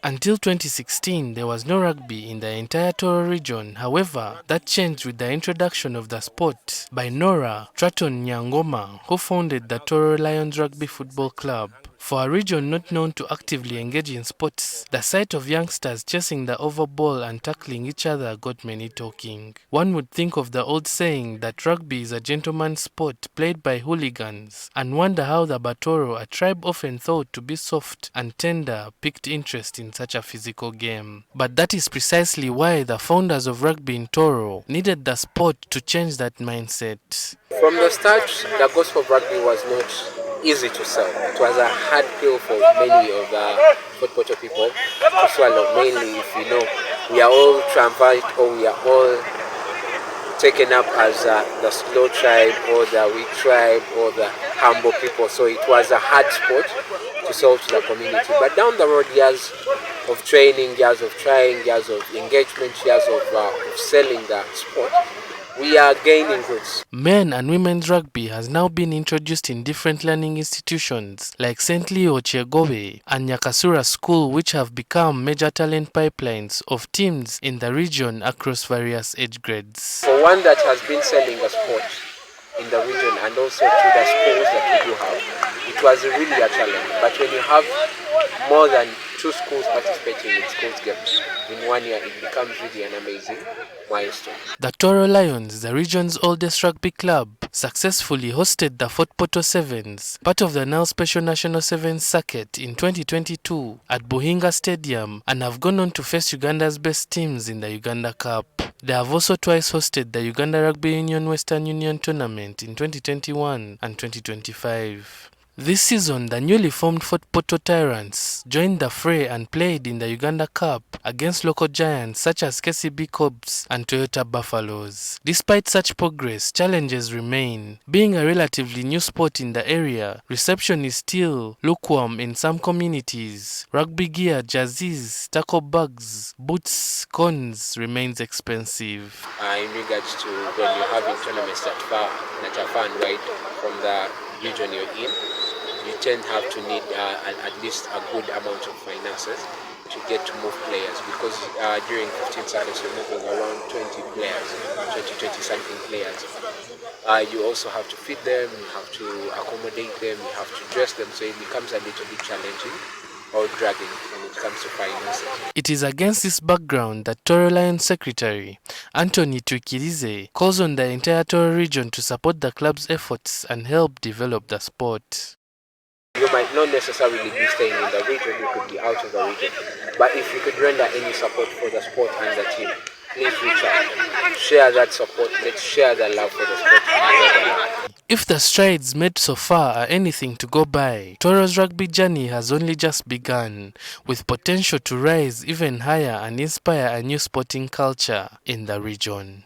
Until 2016, there was no rugby in the entire Tooro region. However, that changed with the introduction of the sport by Nora Traton Nyangoma, who founded the Tooro Lions Rugby Football Club. For a region not known to actively engage in sports, the sight of youngsters chasing the oval ball and tackling each other got many talking. One would think of the old saying that rugby is a gentleman's sport played by hooligans, and wonder how the Batoro, a tribe often thought to be soft and tender, picked interest in such a physical game. But that is precisely why the founders of rugby in Tooro needed the sport to change that mindset. From the start, the gospel of rugby was not easy to sell. It was a hard pill for many of the football people to swallow. Mainly, if you know, we are all triumphant, or we are all taken up as the slow tribe or the weak tribe or the humble people. So it was a hard sport to sell to the community. But down the road, years of training, years of trying, years of engagement, years of selling the sport, we are gaining goods. Men and women's rugby has now been introduced in different learning institutions like St. Leo Chegobe and Nyakasura School, which have become major talent pipelines of teams in the region across various age grades. For one that has been selling a sport in the region and also to the schools that we do have, it was really a challenge. But when you have more than 2 schools participating in schools games in 1 year, it becomes really an amazing milestone. The Tooro Lions, the region's oldest rugby club, successfully hosted the Fort Portal Sevens, part of the now Special National Sevens circuit, in 2022 at Buhinga Stadium, and have gone on to face Uganda's best teams in the Uganda Cup. They have also twice hosted the Uganda Rugby Union Western Union tournament in 2021 and 2025. This season, the newly formed Fort Portal Tyrants joined the fray and played in the Uganda Cup against local giants such as KCB Cobs and Toyota Buffaloes. Despite such progress, challenges remain. Being a relatively new sport in the area, reception is still lukewarm in some communities. Rugby gear, jerseys, tackle bags, boots, cones remains expensive. In regards to when you're having tournaments that are far and wide from the region you're in, you tend to have to need at least a good amount of finances to get to move players, because during 15 seconds you're moving around 20 players, 20 something players. You also have to feed them, you have to accommodate them, you have to dress them, so it becomes a little bit challenging or dragging when it comes to finances. It is against this background that Tooro Lions Secretary Anthony Twikirize calls on the entire Tooro region to support the club's efforts and help develop the sport. You might not necessarily be staying in the region, you could be out of the region, but if you could render any support for the sport and the team, please reach out. Share that support, let's share the love for the sport and the love. If the strides made so far are anything to go by, Tooro's rugby journey has only just begun, with potential to rise even higher and inspire a new sporting culture in the region.